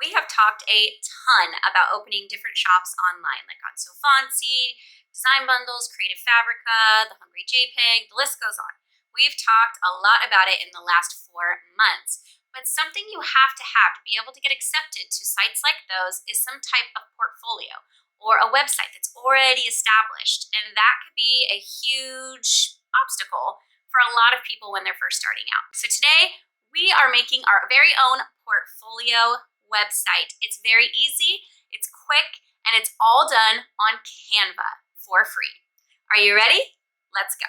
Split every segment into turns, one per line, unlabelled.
We have talked a ton about opening different shops online, like on Sofancy, Design Bundles, Creative Fabrica, The Hungry JPEG, the list goes on. We've talked a lot about it in the last 4 months, but something you have to be able to get accepted to sites like those is some type of portfolio or a website that's already established, and that could be a huge obstacle for a lot of people when they're first starting out. So today, we are making our very own portfolio website. It's very easy, it's quick, and it's all done on Canva for free. Are you ready? Let's go.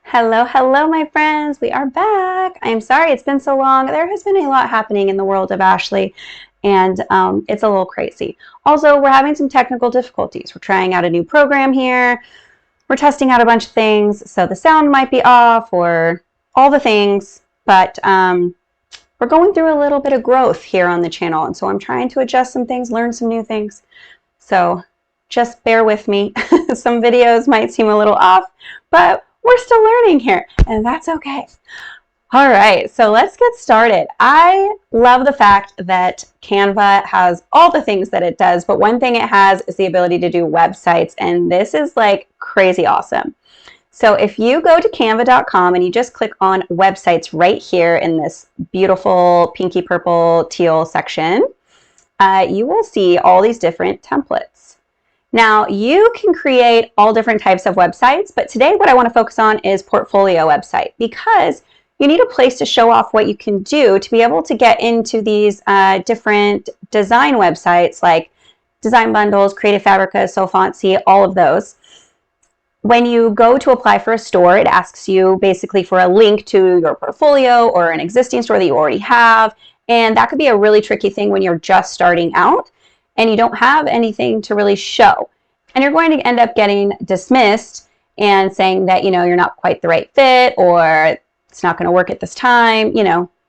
Hello, my friends. We are back. I'm sorry it's been so long. There has been a lot happening in the world of Ashley, and it's a little crazy. Also, we're having some technical difficulties. We're trying out a new program here. We're testing out a bunch of things, so the sound might be off or all the things, but we're going through a little bit of growth here on the channel, and so I'm trying to adjust some things, learn some new things. So just bear with me. Some videos might seem a little off, but we're still learning here, and that's okay. All right, so let's get started. I love the fact that Canva has all the things that it does, but one thing it has is the ability to do websites, and this is like crazy awesome. So if you go to canva.com and you just click on websites right here in this beautiful pinky purple teal section, you will see all these different templates. Now, you can create all different types of websites, but today what I want to focus on is portfolio website, because you need a place to show off what you can do to be able to get into these different design websites like Design Bundles, Creative Fabrica, Sofancy, all of those. When you go to apply for a store, it asks you basically for a link to your portfolio or an existing store that you already have, and that could be a really tricky thing when you're just starting out and you don't have anything to really show. And you're going to end up getting dismissed and saying that, you're not quite the right fit, or it's not going to work at this time,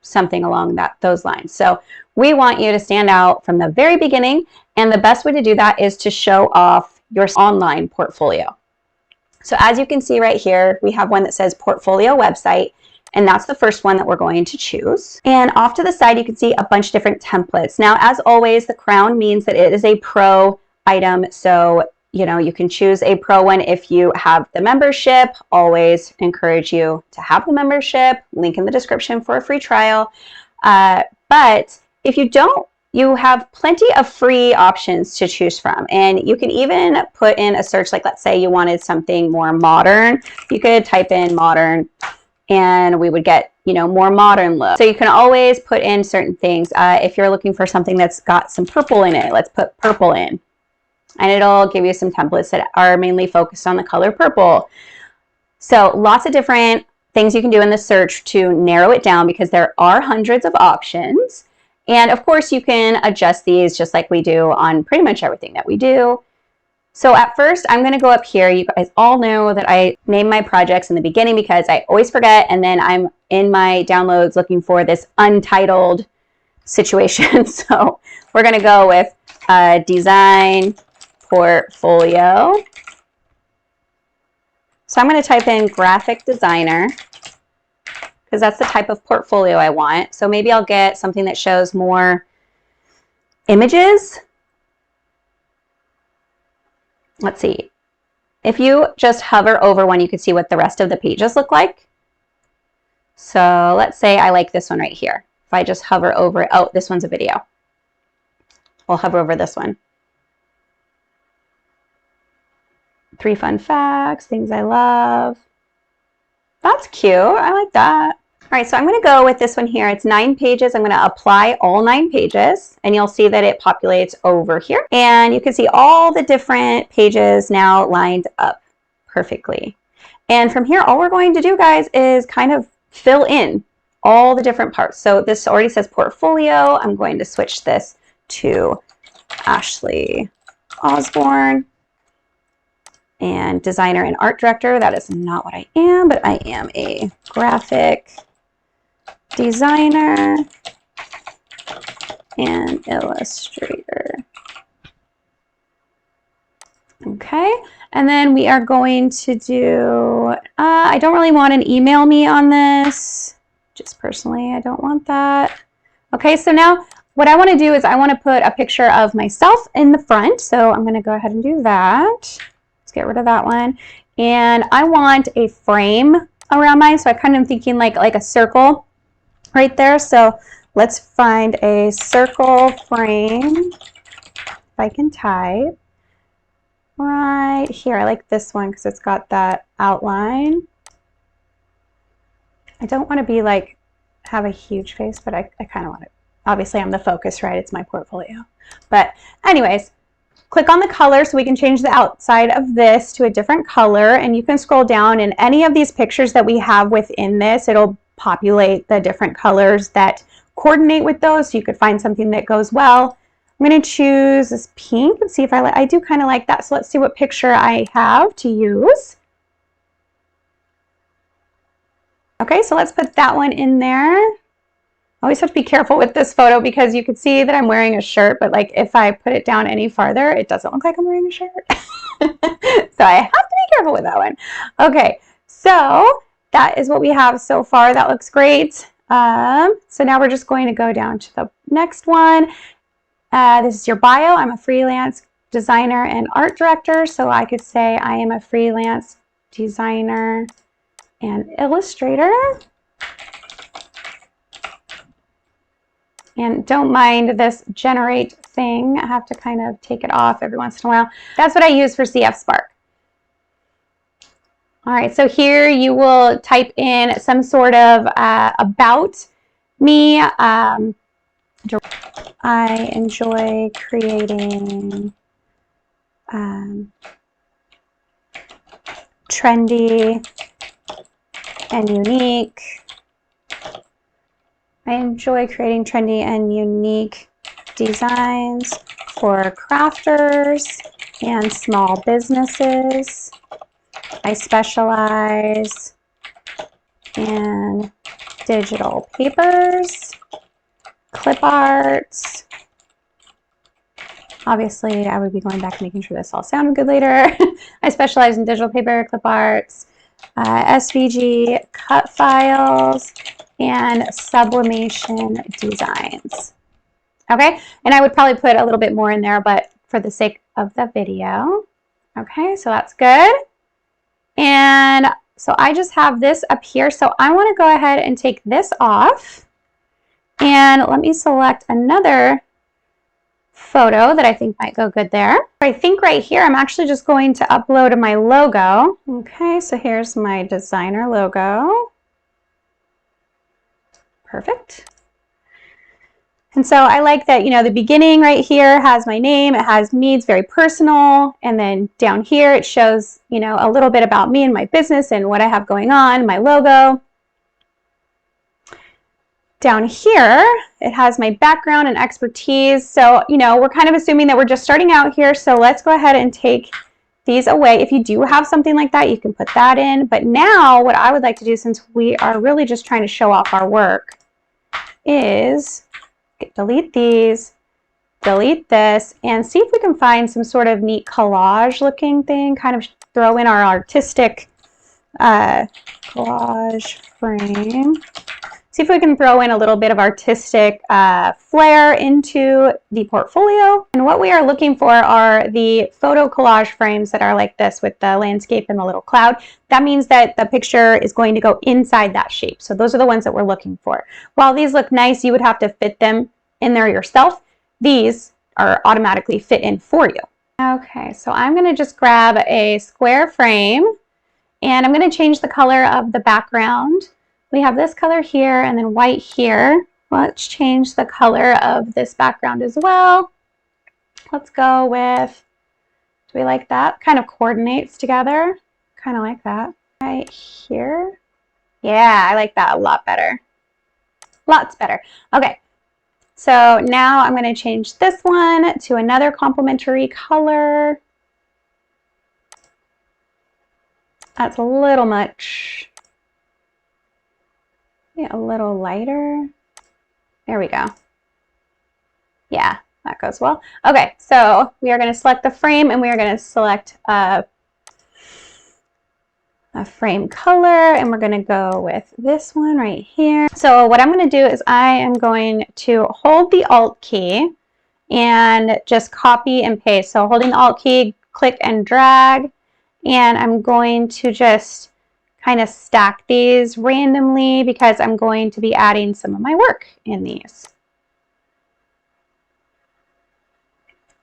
something along those lines. So we want you to stand out from the very beginning, and the best way to do that is to show off your online portfolio. So as you can see right here, we have one that says portfolio website, and that's the first one that we're going to choose. And off to the side, you can see a bunch of different templates. Now, as always, the crown means that it is a pro item. So, you can choose a pro one if you have the membership. Always encourage you to have the membership. Link in the description for a free trial. But if you don't, you have plenty of free options to choose from. And you can even put in a search, like let's say you wanted something more modern. You could type in modern, and we would get, more modern look. So you can always put in certain things. If you're looking for something that's got some purple in it, let's put purple in. And it'll give you some templates that are mainly focused on the color purple. So lots of different things you can do in the search to narrow it down, because there are hundreds of options. And of course, you can adjust these just like we do on pretty much everything that we do. So at first, I'm going to go up here. You guys all know that I name my projects in the beginning because I always forget, and then I'm in my downloads looking for this untitled situation. So we're going to go with design portfolio. So I'm going to type in graphic designer, because that's the type of portfolio I want. So maybe I'll get something that shows more images. Let's see. If you just hover over one, you can see what the rest of the pages look like. So let's say I like this one right here. If I just hover over it, oh, this one's a video. We'll hover over this one. 3 fun facts, things I love. That's cute. I like that. All right, so I'm going to go with this one here. It's 9 pages. I'm going to apply all 9 pages, and you'll see that it populates over here. And you can see all the different pages now lined up perfectly. And from here, all we're going to do, guys, is kind of fill in all the different parts. So this already says portfolio. I'm going to switch this to Ashley Osborne. And designer and art director. That is not what I am, but I am a graphic designer and illustrator. Okay, and then we are going to do, I don't really want an email me on this. Just personally, I don't want that. Okay, so now what I want to do is I want to put a picture of myself in the front. So I'm going to go ahead and do that. Let's get rid of that one. And I want a frame around mine. So I kind of am thinking like a circle right there. So let's find a circle frame, if I can type. Right here. I like this one because it's got that outline. I don't want to be like, have a huge face, but I kind of want it. Obviously, I'm the focus, right? It's my portfolio. But anyways, click on the color so we can change the outside of this to a different color. And you can scroll down, and any of these pictures that we have within this, it'll populate the different colors that coordinate with those. So you could find something that goes well. I'm going to choose this pink and see if I do kind of like that. So let's see what picture I have to use. Okay, so let's put that one in there. Always have to be careful with this photo because you can see that I'm wearing a shirt, but like if I put it down any farther, it doesn't look like I'm wearing a shirt. So I have to be careful with that one. Okay, so that is what we have so far. That looks great. So now we're just going to go down to the next one. This is your bio. I'm a freelance designer and art director. So I could say I am a freelance designer and illustrator. And don't mind this generate thing. I have to kind of take it off every once in a while. That's what I use for CF Spark. All right, so here you will type in some sort of about me. I enjoy creating trendy and unique. I enjoy creating trendy and unique designs for crafters and small businesses. I specialize in digital papers, clip arts. Obviously, I would be going back and making sure this all sounded good later. I specialize in digital paper, clip arts, SVG, cut files, and sublimation designs. Okay, and I would probably put a little bit more in there, but for the sake of the video. Okay, so that's good. And so I just have this up here. So I want to go ahead and take this off. And let me select another photo that I think might go good there. I think right here, I'm actually just going to upload my logo. Okay, so here's my designer logo. Perfect. And so I like that, you know, the beginning right here has my name, it has me, it's very personal. And then down here, it shows, you know, a little bit about me and my business and what I have going on, my logo. Down here, it has my background and expertise. So, you know, we're kind of assuming that we're just starting out here. So let's go ahead and take these away. If you do have something like that, you can put that in. But now what I would like to do, since we are really just trying to show off our work, is delete these, delete this, and see if we can find some sort of neat collage looking thing, kind of throw in our artistic collage frame. See if we can throw in a little bit of artistic flair into the portfolio. And what we are looking for are the photo collage frames that are like this with the landscape and the little cloud. That means that the picture is going to go inside that shape. So those are the ones that we're looking for. While these look nice, you would have to fit them in there yourself. These are automatically fit in for you. Okay, so I'm going to just grab a square frame and I'm going to change the color of the background. We have this color here and then white here. Let's change the color of this background as well. Let's go with, do we like that? Kind of coordinates together. Kind of like that. Right here. Yeah, I like that a lot better. Lots better. Okay, so now I'm going to change this one to another complementary color. That's a little much. Yeah, a little lighter. There we go. Yeah, That goes well. Okay, so we are going to select the frame and we are going to select a frame color, and we're going to go with this one right here. So what I'm going to do is I am going to hold the Alt key and just copy and paste. So holding the Alt key, click and drag, and I'm going to just kind of stack these randomly because I'm going to be adding some of my work in these.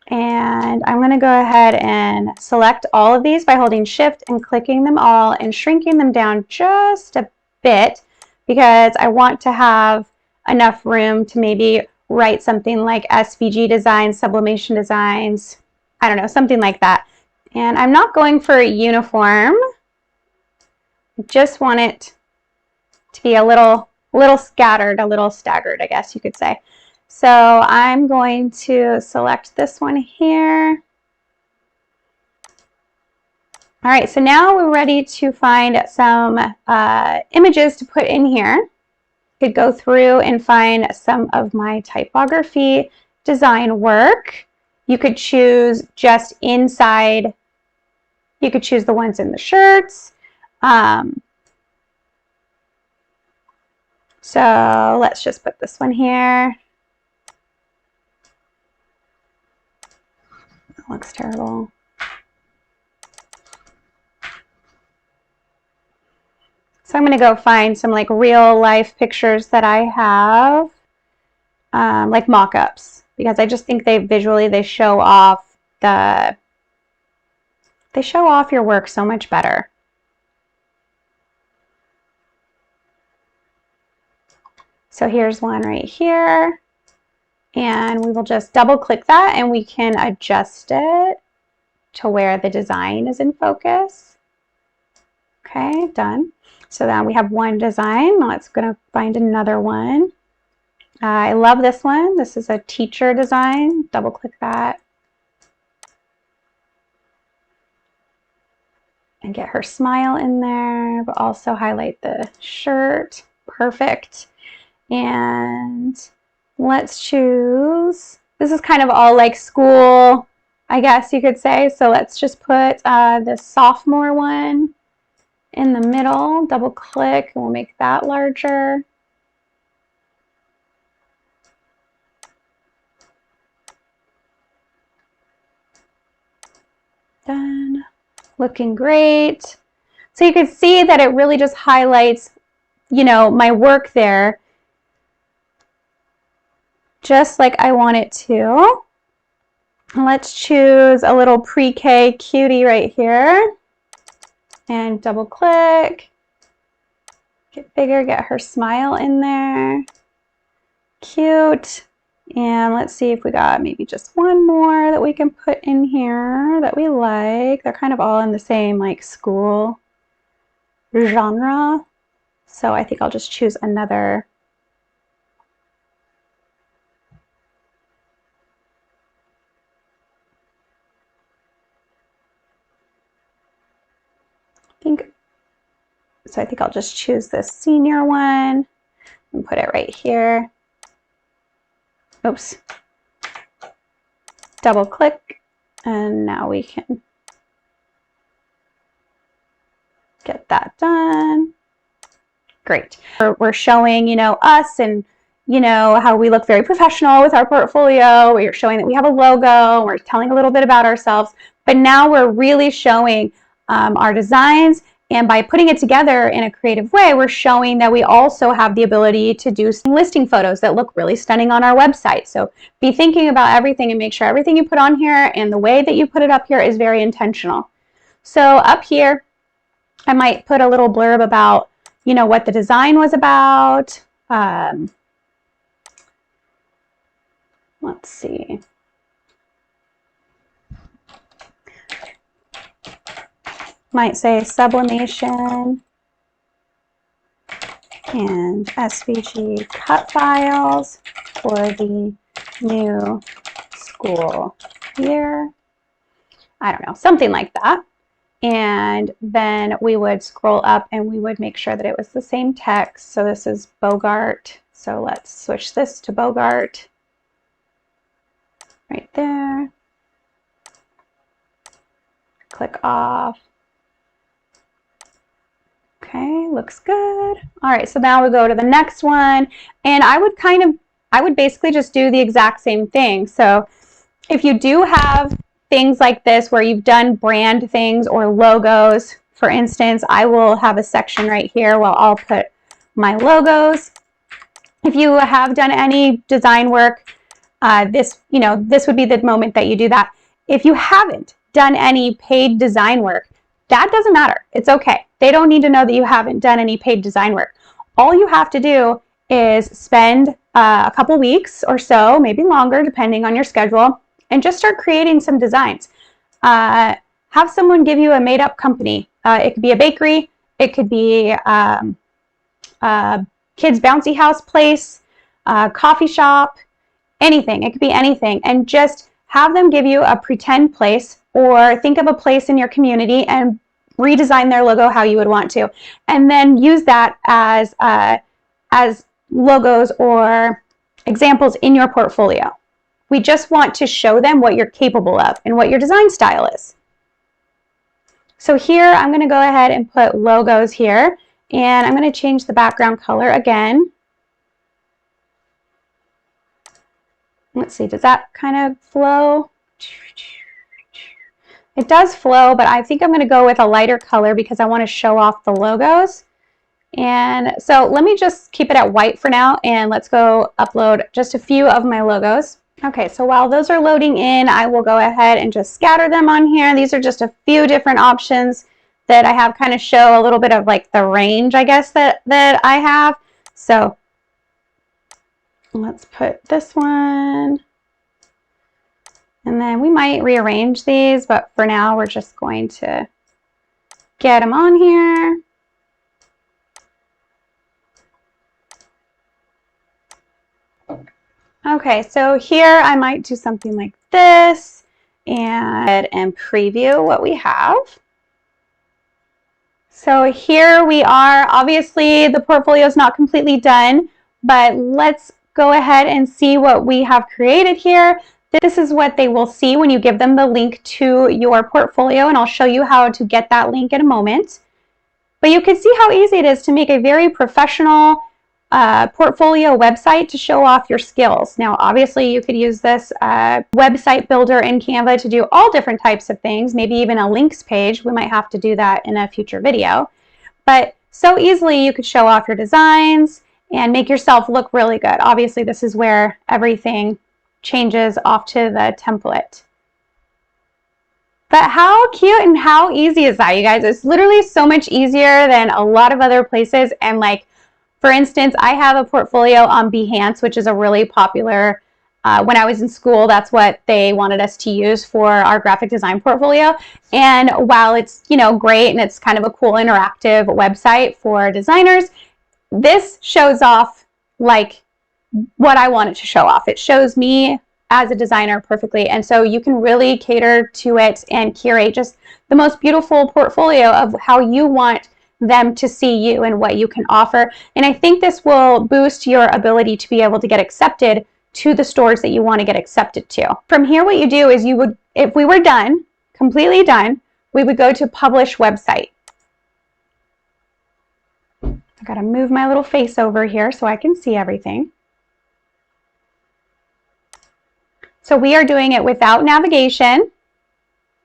And I'm going to go ahead and select all of these by holding Shift and clicking them all and shrinking them down just a bit because I want to have enough room to maybe write something like SVG designs, sublimation designs, I don't know, something like that. And I'm not going for a uniform. I just want it to be a little scattered, a little staggered, I guess you could say. So I'm going to select this one here. All right, so now we're ready to find some images to put in here. I could go through and find some of my typography design work. You could choose just inside. You could choose the ones in the shirts. So let's just put this one here. That looks terrible. So I'm going to go find some like real life pictures that I have, like mock-ups, because I just think they show off your work so much better. So here's one right here, and we will just double click that and we can adjust it to where the design is in focus. Okay, done. So then we have one design. Now let's go find another one. I love this one. This is a teacher design. Double click that. And get her smile in there, but also highlight the shirt. Perfect. And let's choose, this is kind of all like school, I guess you could say. So let's just put the sophomore one in the middle. Double click and we'll make that larger. Done. Looking great. So you can see that it really just highlights, you know, my work there just like I want it to. Let's choose a little pre-K cutie right here and double click. Get bigger, get her smile in there. Cute. And let's see if we got maybe just one more that we can put in here that we like. They're kind of all in the same like school genre. So I think I'll just choose another. I think I'll just choose this senior one and put it right here. Oops. Double click, and now we can get that done. Great. We're showing, you know, us and, you know, how we look very professional with our portfolio. We're showing that we have a logo. We're telling a little bit about ourselves. But now we're really showing our designs. And by putting it together in a creative way, we're showing that we also have the ability to do listing photos that look really stunning on our website. So be thinking about everything and make sure everything you put on here and the way that you put it up here is very intentional. So up here, I might put a little blurb about, you know, what the design was about. Let's see. Might say sublimation and SVG cut files for the new school year. I don't know, something like that. And then we would scroll up and we would make sure that it was the same text. So this is Bogart. So let's switch this to Bogart. right there. Click off. Okay, looks good. All right, so now we go to the next one, and I would basically just do the exact same thing. So if you do have things like this where you've done brand things or logos, for instance, I will have a section right here where I'll put my logos. If you have done any design work, this would be the moment that you do that. If you haven't done any paid design work, that doesn't matter. It's okay. They don't need to know that you haven't done any paid design work. All you have to do is spend a couple weeks or so, maybe longer, depending on your schedule, and just start creating some designs. Have someone give you a made-up company. It could be a bakery. It could be a kids' bouncy house place, a coffee shop, anything. It could be anything. And just have them give you a pretend place, or think of a place in your community and redesign their logo how you would want to. And then use that as logos or examples in your portfolio. We just want to show them what you're capable of and what your design style is. So here I'm going to go ahead and put logos here, and I'm going to change the background color again. Let's see, does that kind of flow? It does flow, but I think I'm going to go with a lighter color because I want to show off the logos. And so let me just keep it at white for now, and let's go upload just a few of my logos. Okay, so while those are loading in, I will go ahead and just scatter them on here. These are just a few different options that I have, kind of show a little bit of like the range, I guess, that I have. So let's put this one. And then we might rearrange these, but for now we're just going to get them on here. Okay, so here I might do something like this and preview what we have. So here we are. Obviously the portfolio is not completely done, but let's go ahead and see what we have created here. This is what they will see when you give them the link to your portfolio, and I'll show you how to get that link in a moment. But you can see how easy it is to make a very professional portfolio website to show off your skills. Now, obviously, you could use this website builder in Canva to do all different types of things, maybe even a links page. We might have to do that in a future video. But so easily, you could show off your designs and make yourself look really good. Obviously, this is where everything changes off to the template. But how cute and how easy is that, you guys? It's literally so much easier than a lot of other places. And like, for instance, I have a portfolio on Behance, which is a really popular, when I was in school, that's what they wanted us to use for our graphic design portfolio. And while it's, great and it's kind of a cool interactive website for designers, this shows off like what I want it to show off. It shows me as a designer perfectly. And so you can really cater to it and curate just the most beautiful portfolio of how you want them to see you and what you can offer. And I think this will boost your ability to be able to get accepted to the stores that you want to get accepted to. From here, what you do is you would, if we were done, completely done, we would go to publish website. I got to move my little face over here so I can see everything. So we are doing it without navigation.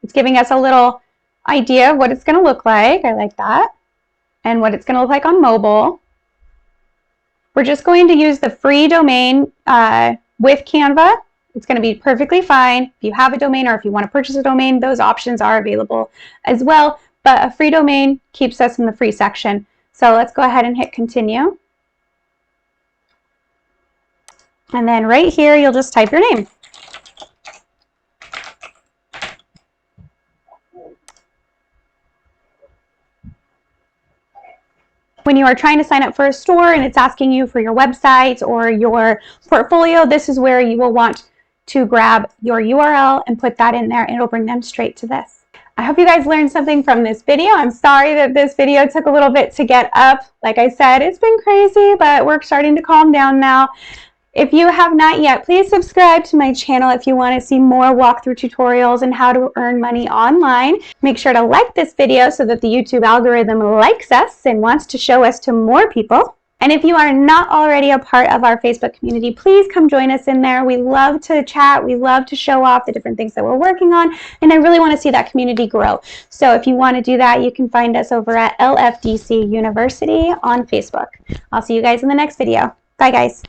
It's giving us a little idea of what it's going to look like. I like that. And what it's going to look like on mobile. We're just going to use the free domain with Canva. It's going to be perfectly fine. If you have a domain or if you want to purchase a domain, those options are available as well. But a free domain keeps us in the free section. So let's go ahead and hit continue. And then right here, you'll just type your name. When you are trying to sign up for a store and it's asking you for your website or your portfolio, this is where you will want to grab your URL and put that in there, and it'll bring them straight to this. I hope you guys learned something from this video. I'm sorry that this video took a little bit to get up. Like I said, it's been crazy, but we're starting to calm down now. If you have not yet, please subscribe to my channel if you want to see more walkthrough tutorials and how to earn money online. Make sure to like this video so that the YouTube algorithm likes us and wants to show us to more people. And if you are not already a part of our Facebook community, please come join us in there. We love to chat. We love to show off the different things that we're working on. And I really want to see that community grow. So if you want to do that, you can find us over at LFDC University on Facebook. I'll see you guys in the next video. Bye, guys.